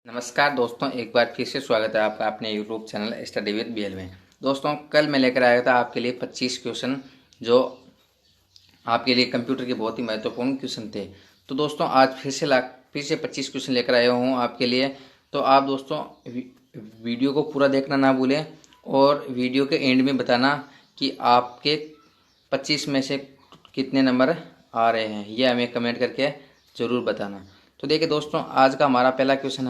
नमस्कार दोस्तों, एक बार फिर से स्वागत है आपका अपने YouTube channel study with BL में। दोस्तों, कल मैं लेकर आया था आपके लिए 25 क्वेश्चन जो आपके लिए कंप्यूटर के बहुत ही महत्वपूर्ण क्वेश्चन थे। तो दोस्तों, आज फिर से 25 क्वेश्चन लेकर आया हूँ आपके लिए। तो आप दोस्तों वीडियो को पूरा देखना ना भूलें और वीडियो के एंड में बताना कि आपके 25 में से कितने नंबर आ रहे हैं, ये हमें कमेंट करके ज़रूर बताना। तो देखिए दोस्तों, आज का पहला क्वेश्चन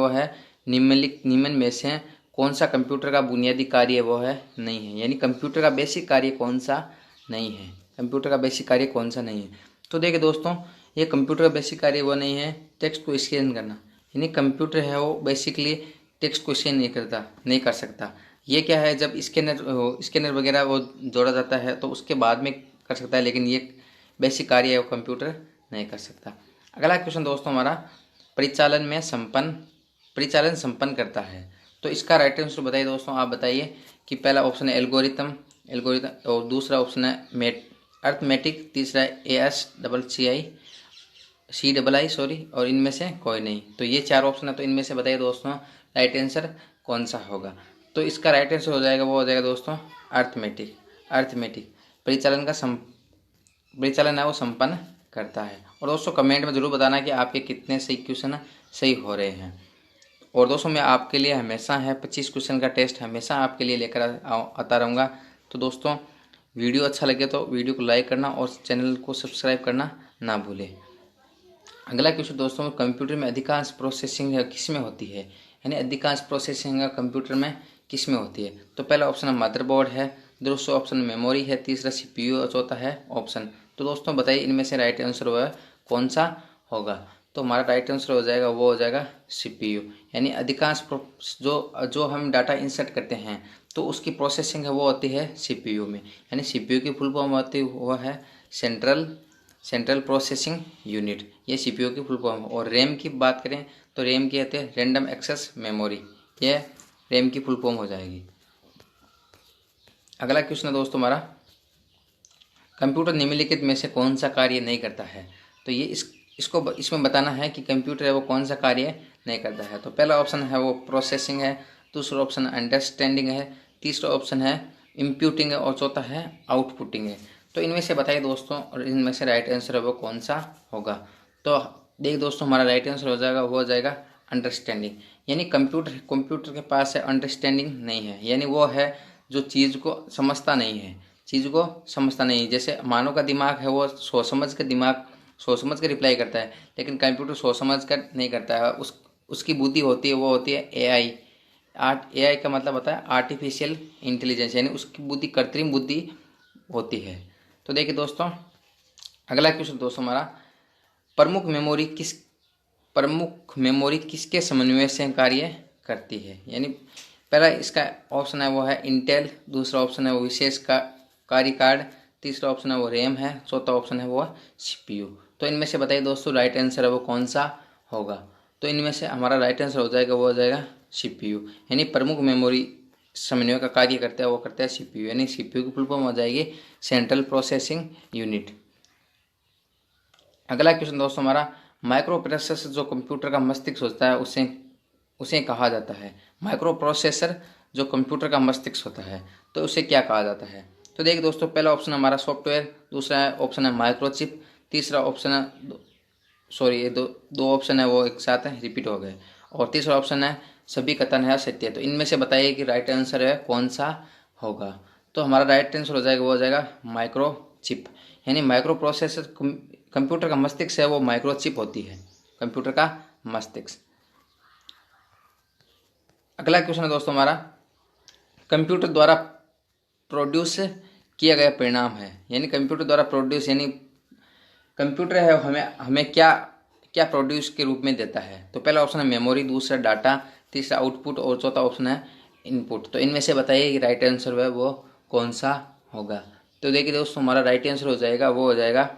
है निम्न में से कौन सा कंप्यूटर का बुनियादी कार्य वो है नहीं है, यानी कंप्यूटर का बेसिक कार्य कौन सा नहीं है। तो देखिए दोस्तों, ये कंप्यूटर का बेसिक कार्य वो नहीं है टेक्स्ट को स्कैन करना, यानी कंप्यूटर है वो बेसिकली टेक्स्ट को स्कैन नहीं कर सकता। ये क्या है, जब स्कैनर वगैरह वो जोड़ा जाता है तो उसके बाद में कर सकता है, लेकिन ये बेसिक कार्य है वो कंप्यूटर नहीं कर सकता। अगला क्वेश्चन दोस्तों हमारा, परिचालन संपन्न करता है। तो इसका राइट आंसर बताइए दोस्तों। आप बताइए कि पहला ऑप्शन है एल्गोरिथम और दूसरा ऑप्शन है अर्थमेटिक, तीसरा ASCII और इनमें से कोई नहीं। तो ये चार ऑप्शन है, तो इनमें से बताइए दोस्तों राइट आंसर कौन सा होगा। तो इसका राइट आंसर हो जाएगा दोस्तों अर्थमेटिक। परिचालन है वो संपन्न करता है। और दोस्तों कमेंट में ज़रूर बताना कि आपके कितने सही क्वेश्चन सही हो रहे हैं। और दोस्तों मैं आपके लिए हमेशा 25 क्वेश्चन का टेस्ट हमेशा आपके लिए लेकर आता रहूँगा। तो दोस्तों वीडियो अच्छा लगे तो वीडियो को लाइक करना और चैनल को सब्सक्राइब करना ना भूलें। अगला क्वेश्चन दोस्तों, कंप्यूटर में अधिकांश प्रोसेसिंग किस में होती है, यानी अधिकांश प्रोसेसिंग कंप्यूटर में किस में होती है। तो पहला ऑप्शन मदरबोर्ड है, दूसरा ऑप्शन मेमोरी है, तीसरा CPU और चौथा है ऑप्शन। तो दोस्तों बताइए इनमें से राइट आंसर वह कौन सा होगा। तो हमारा राइट आंसर हो जाएगा CPU, यानी अधिकांश जो हम डाटा इंसर्ट करते हैं तो उसकी प्रोसेसिंग है वो होती है CPU में, यानी CPU की फुल फॉर्म होती हुआ है सेंट्रल प्रोसेसिंग यूनिट, ये CPU की फुल फॉर्म। और रैम की बात करें तो रैम की कहते हैं रैंडम एक्सेस मेमोरी, ये रैम की फुल फॉर्म हो जाएगी। अगला क्वेश्चन है दोस्तों हमारा, कंप्यूटर निम्नलिखित में से कौन सा कार्य नहीं करता है। तो ये इसमें बताना है कि कंप्यूटर है वो कौन सा कार्य नहीं करता है। तो पहला ऑप्शन है वो प्रोसेसिंग है, दूसरा ऑप्शन अंडरस्टैंडिंग है, तीसरा ऑप्शन है इम्प्यूटिंग है और चौथा है आउटपुटिंग है। तो इनमें से बताइए दोस्तों, और इनमें से राइट आंसर है वो कौन सा होगा। तो देखिए दोस्तों, हमारा राइट आंसर हो जाएगा अंडरस्टैंडिंग, यानी कंप्यूटर के पास है अंडरस्टैंडिंग नहीं है, यानी वो है जो चीज़ को समझता नहीं है। जैसे मानव का दिमाग है वो सोच समझ कर रिप्लाई करता है, लेकिन कंप्यूटर सोच समझ कर नहीं करता है। उसकी बुद्धि होती है वो होती है AI का मतलब होता है आर्टिफिशियल इंटेलिजेंस, यानी उसकी बुद्धि कृत्रिम बुद्धि होती है। तो देखिए दोस्तों, अगला क्वेश्चन दोस्तों हमारा, प्रमुख मेमोरी किसके समन्वय से कार्य करती है। यानी पहला इसका ऑप्शन है वो है इंटेल, दूसरा ऑप्शन है वो विशेष कार्य कार्ड, तीसरा ऑप्शन है वो रैम है, चौथा ऑप्शन है वो CPU। तो इनमें से बताइए दोस्तों राइट आंसर है वो कौन सा होगा। तो इनमें से हमारा राइट आंसर हो जाएगा CPU, यानी प्रमुख मेमोरी समन्वय का कार्य करता है वो करता है CPU, यानी CPU की फुल फॉर्म हो जाएगी सेंट्रल प्रोसेसिंग यूनिट। अगला क्वेश्चन दोस्तों हमारा, माइक्रो प्रोसेसर जो कंप्यूटर का मस्तिष्क होता है उसे कहा जाता है। माइक्रो प्रोसेसर जो कंप्यूटर का मस्तिष्क होता है तो उसे क्या कहा जाता है। तो देखिए दोस्तों, पहला ऑप्शन हमारा सॉफ्टवेयर, दूसरा ऑप्शन है माइक्रोचिप, तीसरा ऑप्शन है ये दो ऑप्शन है वो एक साथ है रिपीट हो गए, और तीसरा ऑप्शन है सभी कथन है सत्य। तो इनमें से बताइए कि राइट आंसर है कौन सा होगा। तो हमारा राइट आंसर हो जाएगा माइक्रोचिप, यानी माइक्रो प्रोसेसर कंप्यूटर का मस्तिष्क है वो माइक्रोचिप होती है, कंप्यूटर का मस्तिष्क। अगला क्वेश्चन है दोस्तों हमारा, कंप्यूटर द्वारा प्रोड्यूस किया गया परिणाम है, यानी कंप्यूटर द्वारा प्रोड्यूस, यानी कंप्यूटर है हमें क्या प्रोड्यूस के रूप में देता है। तो पहला ऑप्शन है मेमोरी, दूसरा डाटा, तीसरा आउटपुट और चौथा ऑप्शन है इनपुट। तो इनमें से बताइए कि राइट आंसर है वो कौन सा होगा। तो देखिए दोस्तों, हमारा राइट आंसर हो जाएगा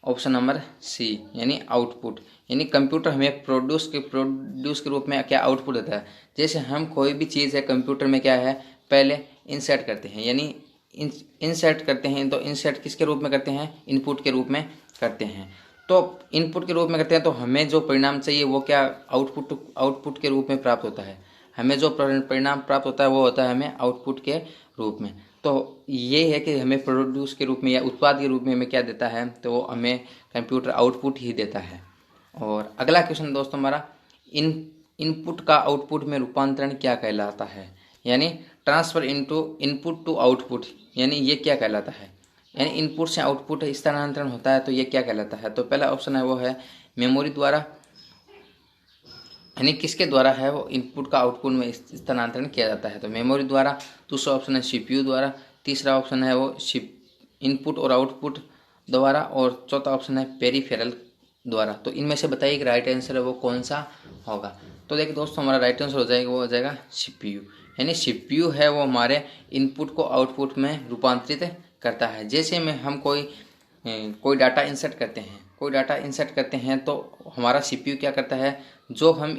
ऑप्शन नंबर C, यानी आउटपुट, यानी कंप्यूटर हमें प्रोड्यूस के रूप में क्या आउटपुट देता है। जैसे हम कोई भी चीज़ है कंप्यूटर में क्या है पहले इंसर्ट करते हैं, यानी इंसर्ट करते हैं, तो इंसर्ट किसके रूप में करते हैं, इनपुट के रूप में करते हैं। तो इनपुट के रूप में करते हैं तो हमें जो परिणाम चाहिए वो क्या आउटपुट के रूप में प्राप्त होता है। हमें जो परिणाम प्राप्त होता है वो होता है हमें आउटपुट के रूप में। तो ये है कि हमें प्रोड्यूस के रूप में या उत्पाद के रूप में हमें क्या देता है, तो वो हमें कंप्यूटर आउटपुट ही देता है। और अगला क्वेश्चन दोस्तों हमारा, इनपुट का आउटपुट में रूपांतरण क्या कहलाता है, यानी ट्रांसफर इनपुट टू आउटपुट, यानी ये क्या कहलाता है, यानी इनपुट से आउटपुट स्थानांतरण होता है तो ये क्या कहलाता है। तो पहला ऑप्शन है वो है मेमोरी द्वारा, यानी किसके द्वारा है वो इनपुट का आउटपुट में स्थानांतरण किया जाता है, तो मेमोरी द्वारा। दूसरा ऑप्शन है सीपीयू द्वारा। तीसरा ऑप्शन है वो इनपुट और आउटपुट द्वारा। और चौथा ऑप्शन है पेरिफेरल द्वारा। तो इनमें से बताइए कि राइट आंसर है वो कौन सा होगा। तो देखिए दोस्तों हमारा राइट आंसर हो जाएगा वो हो जाएगा सीपीयू, यानी सीपीयू है वो हमारे इनपुट को आउटपुट में रूपांतरित करता है। जैसे में हम कोई डाटा इंसर्ट करते हैं तो हमारा सीपीयू क्या करता है, जो हम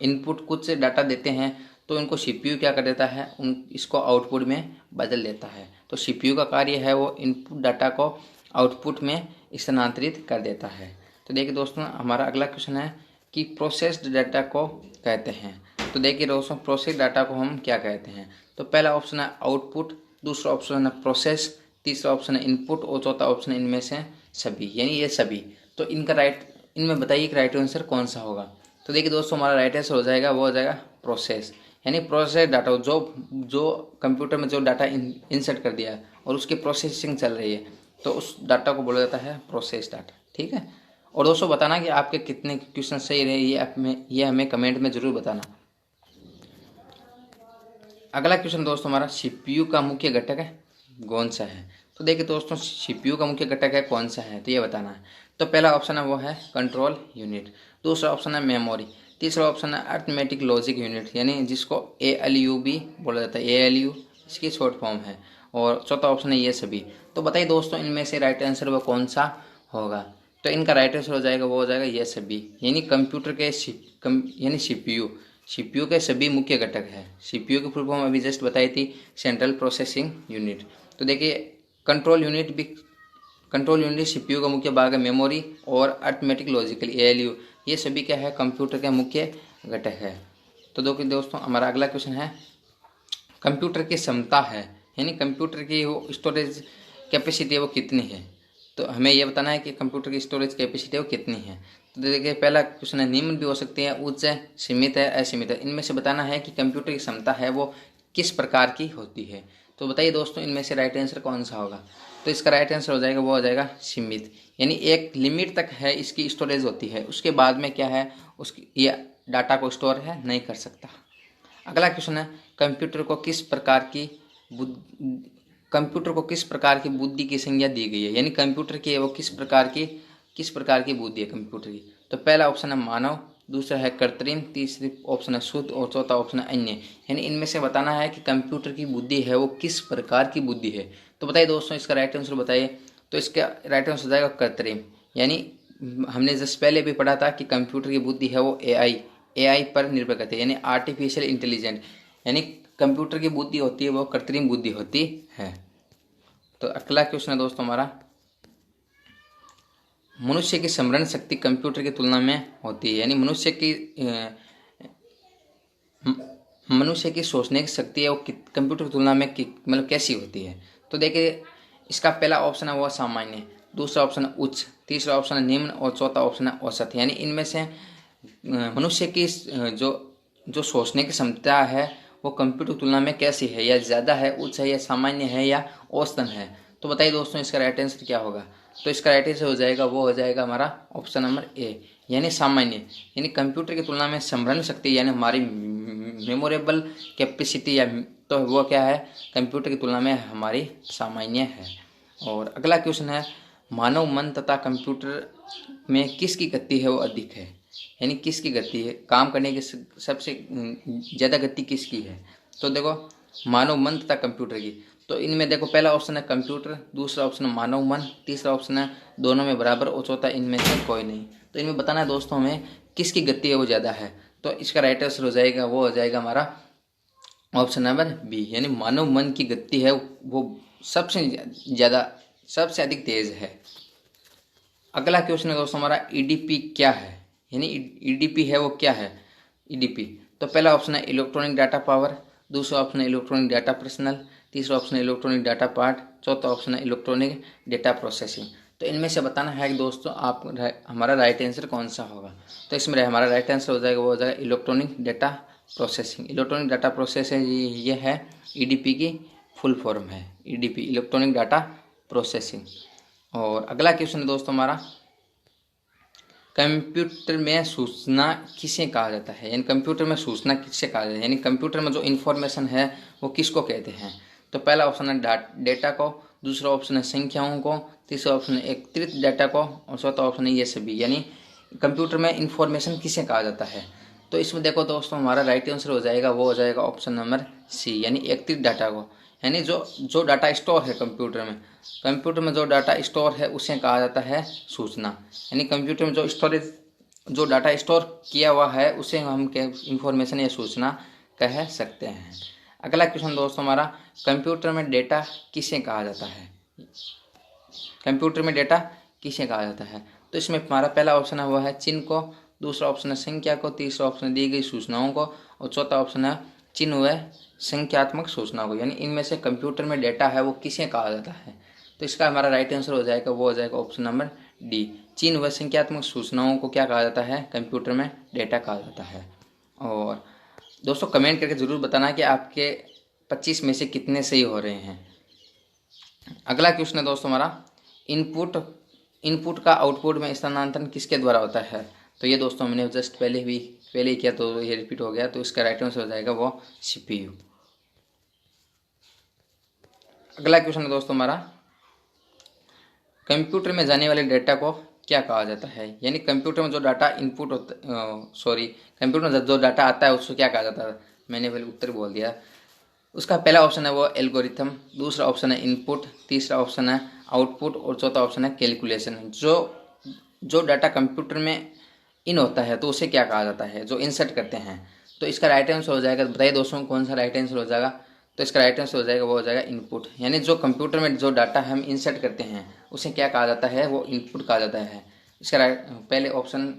इनपुट कुछ डाटा देते हैं तो इनको सीपीयू क्या कर देता है, इसको आउटपुट में बदल देता है। तो सीपीयू का कार्य है वो इनपुट डाटा को आउटपुट में स्थानांतरित कर देता है। तो देखिए दोस्तों हमारा अगला क्वेश्चन है कि प्रोसेस्ड डाटा को कहते हैं। तो देखिए दोस्तों प्रोसेस डाटा को हम क्या कहते हैं। तो पहला ऑप्शन है आउटपुट, दूसरा ऑप्शन है प्रोसेस, तीसरा ऑप्शन है इनपुट और चौथा ऑप्शन है इनमें से सभी, यानी ये सभी। तो इनमें बताइए कि राइट आंसर कौन सा होगा। तो देखिए दोस्तों हमारा राइट आंसर हो जाएगा वो हो जाएगा प्रोसेस, यानी प्रोसेस डाटा जो कंप्यूटर में जो डाटा इंसर्ट कर दिया है और उसकी प्रोसेसिंग चल रही है तो उस डाटा को बोला जाता है प्रोसेस डाटा। ठीक है। और दोस्तों बताना कि आपके कितने क्वेश्चन सही रहे ये हमें कमेंट में ज़रूर बताना। अगला क्वेश्चन दोस्तों हमारा सीपीयू का मुख्य घटक है कौन सा है। तो देखिए दोस्तों सीपीयू का मुख्य घटक है कौन सा है, तो ये बताना है। तो पहला ऑप्शन है वो है कंट्रोल यूनिट, दूसरा ऑप्शन है मेमोरी, तीसरा ऑप्शन है अरिथमेटिक लॉजिक यूनिट, यानी जिसको ALU भी बोला जाता है, ALU इसकी शॉर्ट फॉर्म है, और चौथा ऑप्शन है ये सभी। तो बताइए दोस्तों इनमें से राइट आंसर वो कौन सा होगा। तो इनका राइट आंसर हो जाएगा वो हो जाएगा ये सभी, यानी कंप्यूटर के यानी सीपीयू के सभी मुख्य घटक है। सीपीयू की फुल फॉर्म अभी जस्ट बताई थी, सेंट्रल प्रोसेसिंग यूनिट। तो देखिए कंट्रोल यूनिट सीपीयू का मुख्य भाग है, मेमोरी और अरिथमेटिक लॉजिकल ALU ये सभी क्या है कंप्यूटर के मुख्य घटक है। तो देखिए दोस्तों हमारा अगला क्वेश्चन है कंप्यूटर की क्षमता है, यानी कंप्यूटर की वो स्टोरेज कैपेसिटी है वो कितनी है। तो हमें यह बताना है कि कंप्यूटर की स्टोरेज कैपेसिटी वो कितनी है। तो देखिए पहला क्वेश्चन है निम्न भी हो सकती है, उच्च है, सीमित है, असीमित है। इनमें से बताना है कि कंप्यूटर की क्षमता है वो किस प्रकार की होती है। तो बताइए दोस्तों इनमें से राइट आंसर कौन सा होगा। तो इसका राइट आंसर हो जाएगा वो हो जाएगा सीमित, यानी एक लिमिट तक है इसकी स्टोरेज होती है, उसके बाद में क्या है उसकी ये डाटा को स्टोर है नहीं कर सकता। अगला क्वेश्चन है कंप्यूटर को किस प्रकार की बुद्धि की संज्ञा दी गई है, यानी कंप्यूटर की वो किस प्रकार की बुद्धि है कंप्यूटर की। तो पहला ऑप्शन है मानव, दूसरा है कृत्रिम, तीसरी ऑप्शन है शुद्ध और चौथा ऑप्शन है अन्य, यानी इनमें से बताना है कि कंप्यूटर की बुद्धि है वो किस प्रकार की बुद्धि है। तो बताइए दोस्तों इसका राइट आंसर बताइए। तो इसका राइट आंसर हो जाएगा कृत्रिम, यानी हमने जस्ट पहले भी पढ़ा था कि कंप्यूटर की बुद्धि है वो AI पर निर्भर करती है, यानी आर्टिफिशियल इंटेलिजेंट, यानी कंप्यूटर की बुद्धि होती है वो कृत्रिम बुद्धि होती है। तो अगला क्वेश्चन है दोस्तों हमारा मनुष्य की स्मरण शक्ति कंप्यूटर की तुलना में होती है, यानी मनुष्य की सोचने की शक्ति है वो कंप्यूटर की तुलना में मतलब कैसी होती है। तो देखिए इसका पहला ऑप्शन है वो सामान्य, दूसरा ऑप्शन है उच्च, तीसरा ऑप्शन है निम्न और चौथा ऑप्शन है औसत। यानी इनमें से मनुष्य की जो सोचने की क्षमता है वो कंप्यूटर की तुलना में कैसी है, या ज़्यादा है, उच्च है, या सामान्य है, या औसतन है। तो बताइए दोस्तों इसका राइट आंसर क्या होगा। तो इसका राइट आंसर हो जाएगा वो हो जाएगा हमारा ऑप्शन नंबर A, यानी सामान्य, यानी कंप्यूटर की तुलना में स्मरण शक्ति यानी हमारी मेमोरेबल कैपेसिटी या तो वो क्या है कंप्यूटर की तुलना में हमारी सामान्य है। और अगला क्वेश्चन है मानव मन तथा कंप्यूटर में किसकी गति है वो अधिक है, यानी किसकी गति है काम करने की सबसे ज़्यादा गति किसकी है। तो देखो मानव मन तथा कंप्यूटर की, तो इनमें देखो पहला ऑप्शन है कंप्यूटर, दूसरा ऑप्शन है मानव मन, तीसरा ऑप्शन है दोनों में बराबर और चौथा इनमें से कोई नहीं। तो इनमें बताना है दोस्तों हमें किसकी गति है वो ज़्यादा है। तो इसका राइट आंसर हो जाएगा वो हो जाएगा हमारा ऑप्शन नंबर B, यानी मानव मन की गति है वो सबसे ज़्यादा सबसे अधिक तेज है। अगला क्वेश्चन है दोस्तों हमारा ईडीपी क्या है, यानी ईडीपी है वो क्या है ईडीपी। तो पहला ऑप्शन है इलेक्ट्रॉनिक डाटा पावर, दूसरा ऑप्शन है इलेक्ट्रॉनिक डाटा पर्सनल, तीसरा ऑप्शन है इलेक्ट्रॉनिक डाटा पार्ट, चौथा ऑप्शन है इलेक्ट्रॉनिक डेटा प्रोसेसिंग। तो इनमें से बताना है कि दोस्तों आप हमारा राइट आंसर कौन सा होगा। तो इसमें हमारा राइट आंसर हो जाएगा वो हो जाएगा electronic data processing. Electronic data processing ये है ईडीपी की फुल फॉर्म है, ईडीपी इलेक्ट्रॉनिक डाटा प्रोसेसिंग। और अगला क्वेश्चन है दोस्तों हमारा कंप्यूटर में सूचना किसे कहा जाता है, यानी कंप्यूटर में सूचना किससे कहा जाता है, यानी कंप्यूटर में जो इन्फॉर्मेशन है वो किसको कहते हैं। तो पहला ऑप्शन है डेटा को, दूसरा ऑप्शन है संख्याओं को, तीसरा ऑप्शन है एकत्रित डेटा को, और चौथा ऑप्शन है ये सभी। यानी कंप्यूटर में इंफॉर्मेशन किसे कहा जाता है। तो इसमें देखो दोस्तों हमारा राइट आंसर हो जाएगा वो हो जाएगा ऑप्शन नंबर सी, यानी एकत्रित डाटा को। यानी जो डाटा स्टोर है कंप्यूटर में जो डाटा स्टोर है उसे कहा जाता है सूचना। यानी कंप्यूटर में जो डाटा स्टोर किया हुआ है उसे हम इंफॉर्मेशन या सूचना कह सकते हैं। अगला क्वेश्चन दोस्तों हमारा कंप्यूटर में डेटा किसे कहा जाता है, कंप्यूटर में डेटा किसे कहा जाता है। तो इसमें हमारा पहला ऑप्शन है वो है चिन्ह को, दूसरा ऑप्शन है संख्या को, तीसरा ऑप्शन है दी गई सूचनाओं को, और चौथा ऑप्शन है चिन्ह व संख्यात्मक सूचनाओं को। यानी इनमें से कंप्यूटर में डेटा है वो किसे कहा जाता है। तो इसका हमारा राइट आंसर हो जाएगा वो हो जाएगा ऑप्शन नंबर डी, चिन्ह व संख्यात्मक सूचनाओं को क्या कहा जाता है, कंप्यूटर में डेटा कहा जाता है। और दोस्तों कमेंट करके ज़रूर बताना कि आपके 25 में से कितने सही हो रहे हैं। अगला क्वेश्चन है दोस्तों हमारा इनपुट का आउटपुट में स्थानांतरण किसके द्वारा होता है। तो ये दोस्तों मैंने जस्ट पहले ही किया तो ये रिपीट हो गया, तो इसका राइट आंसर हो जाएगा वो सीपीयू। अगला क्वेश्चन है दोस्तों हमारा कंप्यूटर में जाने वाले डेटा को क्या कहा जाता है, यानी कंप्यूटर में जो डाटा इनपुट होता कंप्यूटर में जो डाटा आता है उसको क्या कहा जाता है। मैंने पहले उत्तर बोल दिया। उसका पहला ऑप्शन है वो एल्गोरिथम, दूसरा ऑप्शन है इनपुट, तीसरा ऑप्शन है आउटपुट, और चौथा ऑप्शन है कैलकुलेशन। जो डाटा कंप्यूटर में इन होता है तो उसे क्या कहा जाता है, जो इंसर्ट करते हैं। तो इसका राइट आंसर हो जाएगा, बताइए दोस्तों कौन सा राइट आंसर हो जाएगा। तो इसका राइट आंसर हो जाएगा वो हो जाएगा इनपुट, यानी जो कंप्यूटर में जो डाटा हम इंसर्ट करते हैं उसे क्या कहा जाता है, वो इनपुट कहा जाता है। इसका पहले ऑप्शन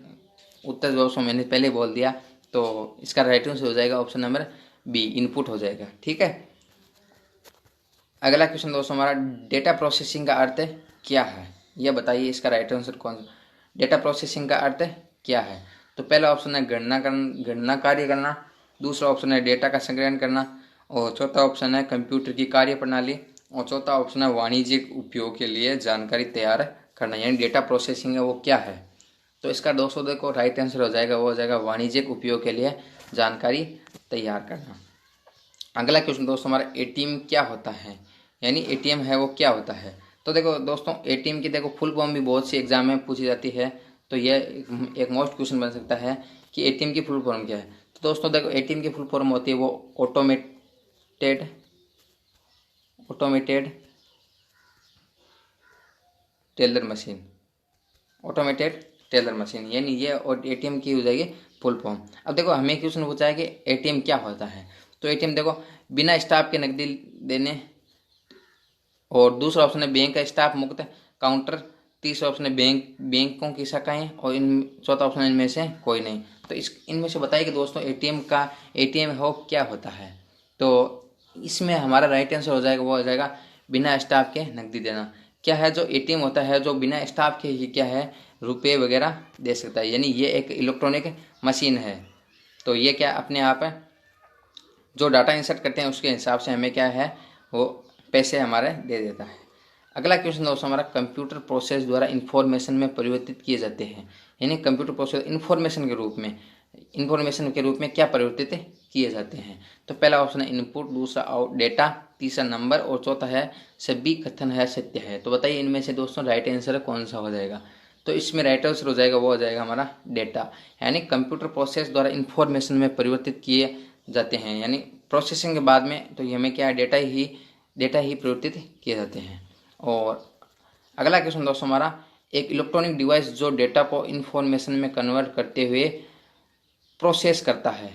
उत्तर दोस्तों मैंने पहले बोल दिया, तो इसका राइट आंसर हो जाएगा ऑप्शन नंबर बी, इनपुट हो जाएगा। ठीक है। अगला क्वेश्चन दोस्तों हमारा डेटा प्रोसेसिंग का अर्थ क्या है, यह बताइए इसका राइट आंसर कौन सा। डेटा प्रोसेसिंग का अर्थ क्या है। तो पहला ऑप्शन है गणना कार्य करना, दूसरा ऑप्शन है डेटा का संग्रहण करना, और चौथा ऑप्शन है कंप्यूटर की कार्य प्रणाली, और चौथा ऑप्शन है वाणिज्यिक उपयोग के लिए जानकारी तैयार करना। यानी डेटा प्रोसेसिंग है वो क्या है। तो इसका दोस्तों देखो राइट आंसर हो जाएगा वो हो जाएगा वाणिज्यिक उपयोग के लिए जानकारी तैयार करना। अगला क्वेश्चन दोस्तों हमारा एटीएम क्या होता है, यानी एटीएम है वो क्या होता है। तो देखो दोस्तों एटीएम की देखो फुल फॉर्म भी बहुत सी एग्जाम में पूछी जाती है, तो यह एक मोस्ट क्वेश्चन बन सकता है कि एटीएम की फुल फॉर्म क्या है। तो दोस्तों देखो एटीएम की फुल फॉर्म होती है वो ऑटोमेटेड टेलर मशीन, यानी ये और एटीएम की हो जाएगी फुल फॉर्म। अब देखो हमें क्वेश्चन पूछा है कि एटीएम क्या होता है। तो एटीएम देखो बिना स्टाफ के नकदी देने, और दूसरा ऑप्शन है बैंक का स्टाफ मुक्त काउंटर, तीसरा ऑप्शन है बैंकों की शाखाएं, और चौथा ऑप्शन इनमें से कोई नहीं। तो इनमें से बताइए कि दोस्तों एटीएम हो क्या होता है। तो इसमें हमारा राइट आंसर हो जाएगा वो हो जाएगा बिना स्टाफ के नकदी देना। क्या है जो एटीएम होता है जो बिना स्टाफ के ही क्या है रुपये वगैरह दे सकता है, यानी ये एक इलेक्ट्रॉनिक मशीन है। तो ये क्या अपने आप है जो डाटा इंसर्ट करते हैं उसके हिसाब से हमें क्या है वो पैसे हमारे दे देता है। अगला क्वेश्चन दोस्तों हमारा कंप्यूटर प्रोसेस द्वारा इन्फॉर्मेशन में परिवर्तित किए जाते हैं, यानी कंप्यूटर प्रोसेस इन्फॉर्मेशन के रूप में क्या परिवर्तित किए जाते हैं। तो पहला ऑप्शन है इनपुट, दूसरा डेटा, तीसरा नंबर, और चौथा है सभी कथन है सत्य है। तो बताइए इनमें से दोस्तों राइट आंसर कौन सा हो जाएगा। तो इसमें राइट आंसर हो जाएगा वो हो जाएगा हमारा डेटा, यानी कंप्यूटर प्रोसेस द्वारा इन्फॉर्मेशन में परिवर्तित किए जाते हैं, यानी प्रोसेसिंग के बाद में तो हमें क्या है डेटा ही परिवर्तित किए जाते हैं। और अगला क्वेश्चन दोस्तों हमारा एक इलेक्ट्रॉनिक डिवाइस जो डेटा को इन्फॉर्मेशन में कन्वर्ट करते हुए प्रोसेस करता है।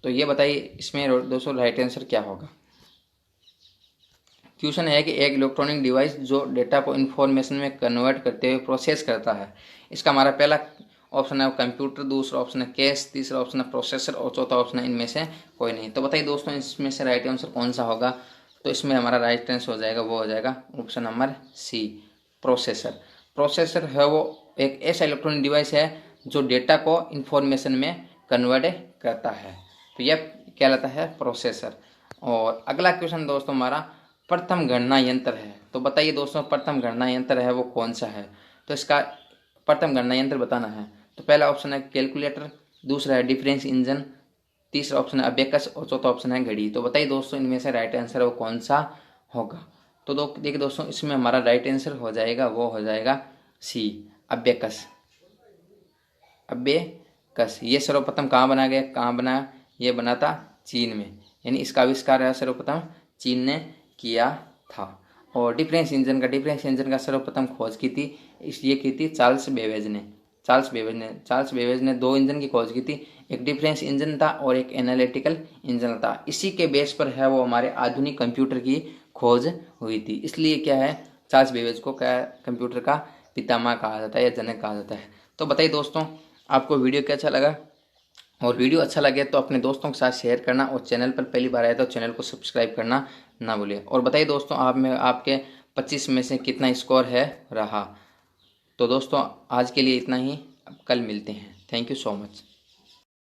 तो ये बताइए इसमें दोस्तों राइट आंसर क्या होगा। क्वेश्चन है कि एक इलेक्ट्रॉनिक डिवाइस जो डेटा को इन्फॉर्मेशन में कन्वर्ट करते हुए प्रोसेस करता है। इसका हमारा पहला ऑप्शन है कंप्यूटर, दूसरा ऑप्शन है कैश, तीसरा ऑप्शन है प्रोसेसर और चौथा ऑप्शन है इनमें से कोई नहीं। तो बताइए दोस्तों इसमें से राइट आंसर कौन सा होगा। तो इसमें हमारा राइट आंसर हो जाएगा, वो हो जाएगा option number C, processor. Processor है वो एक ऐसा इलेक्ट्रॉनिक डिवाइस है जो डेटा को इन्फॉर्मेशन में कन्वर्ट करता है, तो यह कहलाता है प्रोसेसर। और अगला क्वेश्चन दोस्तों हमारा प्रथम गणना यंत्र है। तो बताइए दोस्तों प्रथम गणना यंत्र है वो कौन सा है। तो इसका प्रथम गणना यंत्र बताना है। तो पहला ऑप्शन है कैलकुलेटर, दूसरा है डिफरेंस इंजन, तीसरा ऑप्शन है अबेकस और चौथा ऑप्शन है घड़ी। तो बताइए दोस्तों इनमें से राइट आंसर वो कौन सा होगा। तो देखिए दोस्तों इसमें हमारा राइट आंसर हो जाएगा, वो हो जाएगा सी, अबेकस। अबेकस ये सर्वप्रथम कहाँ बना गया, कहाँ बना, ये बना था चीन में, यानी इसका आविष्कार है सर्वप्रथम चीन ने किया था। और डिफरेंस इंजन का सर्वप्रथम खोज की थी, इसलिए की थी चार्ल्स बेबेज ने 2 इंजन की खोज की थी, एक डिफरेंस इंजन था और एक एनालिटिकल इंजन था। इसी के बेस पर है वो हमारे आधुनिक कंप्यूटर की खोज हुई थी। इसलिए क्या है, चार्ल्स बेबेज को क्या कंप्यूटर का पितामह कहा जाता है या जनक कहा जाता है। तो बताइए दोस्तों आपको वीडियो क्या अच्छा लगा, और वीडियो अच्छा लगे तो अपने दोस्तों के साथ शेयर करना, और चैनल पर पहली बार आए तो चैनल को सब्सक्राइब करना ना भूलें। और बताइए दोस्तों आप में आपके 25 में से कितना स्कोर है रहा। तो दोस्तों आज के लिए इतना ही, अब कल मिलते हैं। Thank you so much.